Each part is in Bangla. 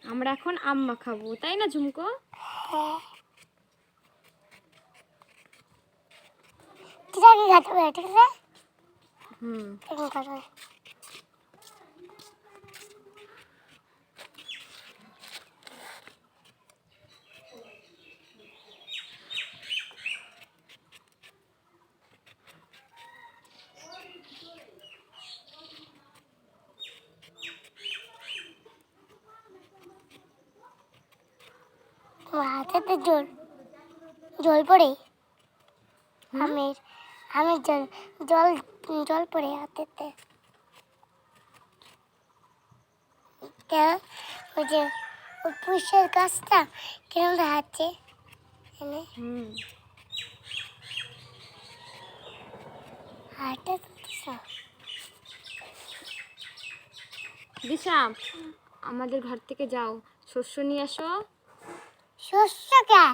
আমরা এখন আম মাখাবো, তাই না ঝুমকো? হ্যাঁ। ঠিক আছে ঘাটবে, ঠিক আছে? এরকম কাটবে। হাতেতে জল জল পড়ে, আমের আমের জল জল জল পড়ে হাতেতে। ওই যে ওই পুষের গাছটা কেন দেখাচ্ছে এনে হাটে দিশা, আমাদের ঘর থেকে যাও, শস্য নিয়ে আসো। শস্য কে?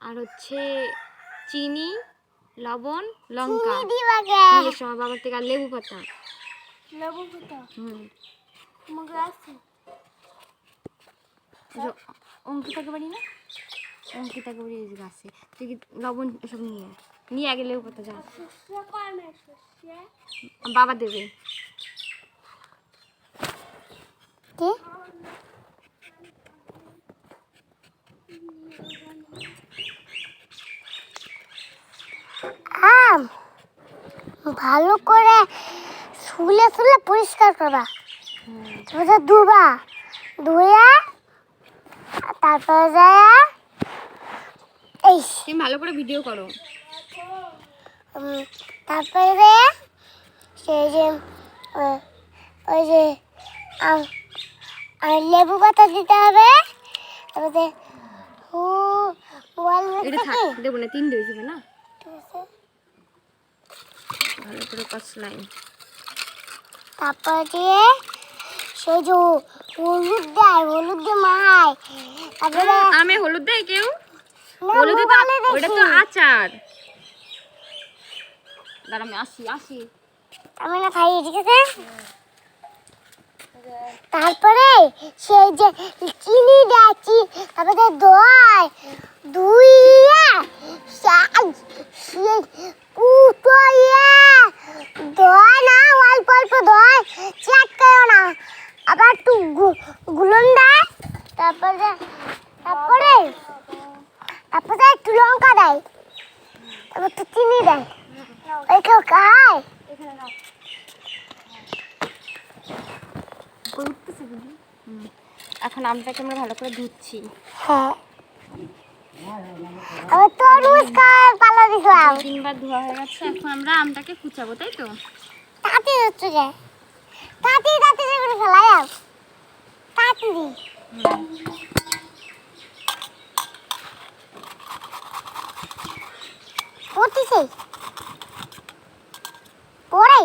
আর হচ্ছে চিনি, লবণ, লঙ্কা চিনি দিবা কে? নিয়ে এসো আমার বাবার থেকে। আর লেবু পাতা। লেবু পাতা মগে আছে। অঙ্কিতাকে বাড়ি না, অঙ্কিতাকে বাড়ি এই গাছে। তুই কি লবণ এসব নিয়ে নিয়ে আগে লেবু পাতা যা। বাবা দেবে। কে? আম ভালো করে শুলে শুলে পরিষ্কার করবা, তারপরে ধুবা, ধুয়া তারপরে যায় এই তুমি ভালো করে ভিডিও করো। তারপরে সেই যে ওই যে লেবু পাতা দিতে হবে। তারপরে এটা থাক, দেবো না, 3 হয়ে যাবে না। ভালো করে কষলাই। তারপর দিয়ে সেই যে হলুদ দেয়, হলুদ দিয়ে মাখায়। তারপরে আমে হলুদ দেয় কেউ? হলুদ তো ওটা তো আচার। দাঁড়া আমি আসি। আমি না খাই, ঠিক আছে? তারপরে সেই যে চিনি দেয়, তারপরে দই দুইয়া সেই কুটোয়া দই না, অল্প অল্প দই চেক করো না, আবার একটু গুলন দেয়। তারপরে তারপরে তারপরে একটু লঙ্কা দেয়, তারপর একটু চিনি দেয়। ওই কেউ খায়? এখন আমটাকে আমরা ভালো করে ধুচ্ছি। হ্যাঁ, আমি তরমুজ খাওয়ার পালা দিলাম। 3বার ধোয়া হয়ে গেছে। এখন আমরা আমটাকে কুচাবো, তাই তো? তাড়াতাড়ি হচ্ছে যে তাড়াতাড়ি করে ফেলাই যাও, তাড়াতাড়ি। পড়তেছে পড়ে।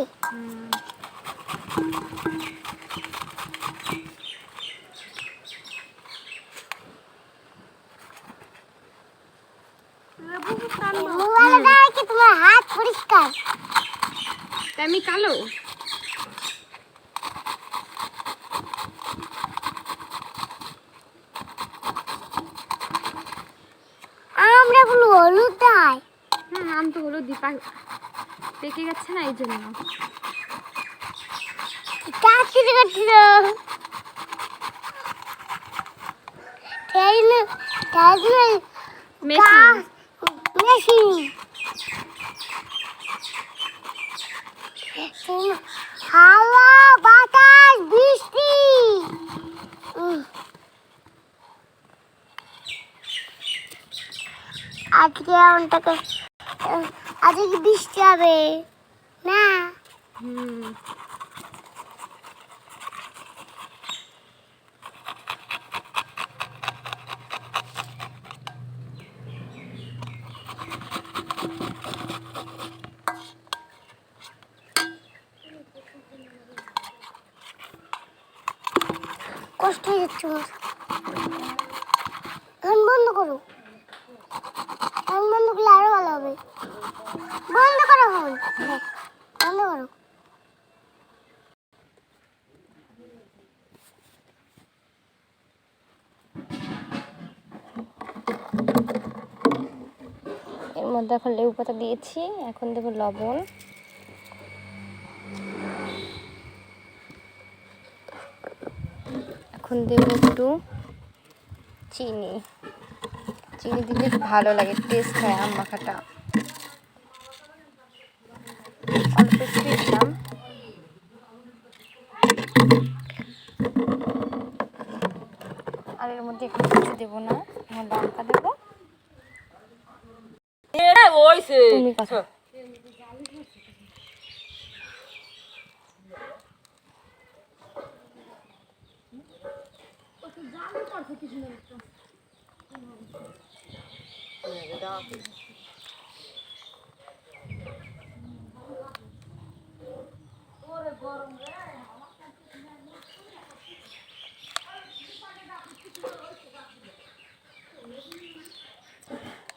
মোবাইলে কি তোমার হাত পরিষ্কার? আমি কালো। আমরা বলো হলুদ দেয়। আম তো হলুদ দিপা পেকে গেছে না, এই জন্য। কাটতে কাটছিল মেশিন হাওয়া বাতাস বৃষ্টি। আজকে আজকে কি বৃষ্টি হবে না? কষ্ট হয়ে যাচ্ছে আমার। বন্ধ করো, বন্ধ করলে আরো ভালো হবে। বন্ধ করো ফোন, বন্ধ করো। মধ্যে এখন লেবু পাতা দিয়েছি, এখন দেবো লবণ, এখন দেবো একটু চিনি। চিনি দিলে ভালো লাগে, টেস্ট হয় আম মাখাটা। অল্প একটু দিলাম। আর এর মধ্যে একটু কিছু দেবো না, লঙ্কা দেবো। তুমি কথা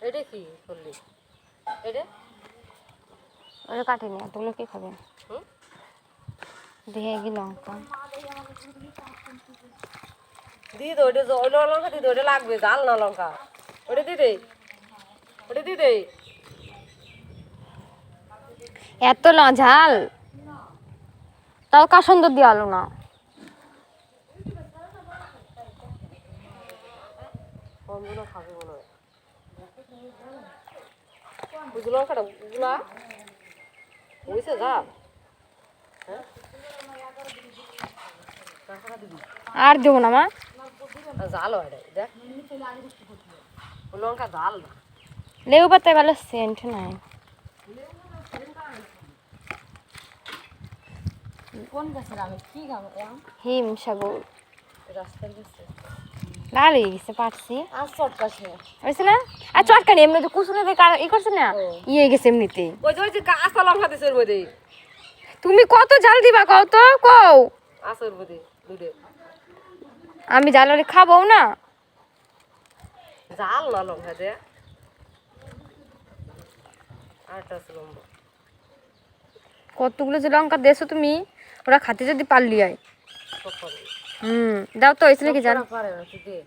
এটা কি করলি? এটা ওটা কাটিনি, এতগুলো কে খাবে? হুম? দেখে গিয়ে লঙ্কা দিয়ে দে, ওটা ওই লঙ্কা দিয়ে দে, ওটা লাগবে, জাল না লঙ্কা। ওটা দিয়ে দে, ওটা দিয়ে দে। এত ঝাল, তাও কাসন্দ দিয়ে আলো না। কমগুলো খাবে মনে হয়। বুঝলো লঙ্কাটা গুলা হয়েছে জাল? হ্যাঁ, আর দেবো না মা। জাল হয় এটা, দেখ ওই লঙ্কা জাল না। লেবু পাতায় ভালো সেন্ট নাই। কোন গাছের আমি কি গাম হিম সাগর রাস্তার গাছে লাল হয়ে গেছে, পারছি আর চটকাছে হয়েছে না। আর চটকানি এমনি তো কুসুনে ই করছে না, ইয়ে গেছে এমনিতে। ওই যে কাঁচা লঙ্কা দিছে ওর মধ্যে, তুমি কত জাল দিবা কও তো, কও। আছে ওর মধ্যে দুটো। আমি জাল হলে খাবো না। জাল না লঙ্কা দে, আরেকটা আছে লম্বা। কতগুলো যে লঙ্কা দেছো তুমি, ওরা খাতে যদি পারলি হয়। সকালে দাও তো, হয়েছে নাকি জাল? পারে না তুই দে,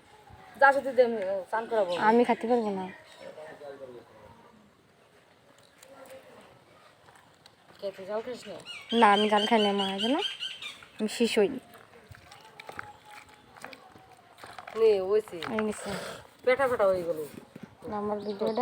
যা শুধু দে, আমি চান করাবো। আমি খাতে পারবো না। খেতে যাও খাস না? না আমি জাল খাই না, মারা যায় না, আমি শিশ হই। নে ওইছি হয়ে গেছে পেটা পেটা হয়ে গেল। আমার ভিডিওটা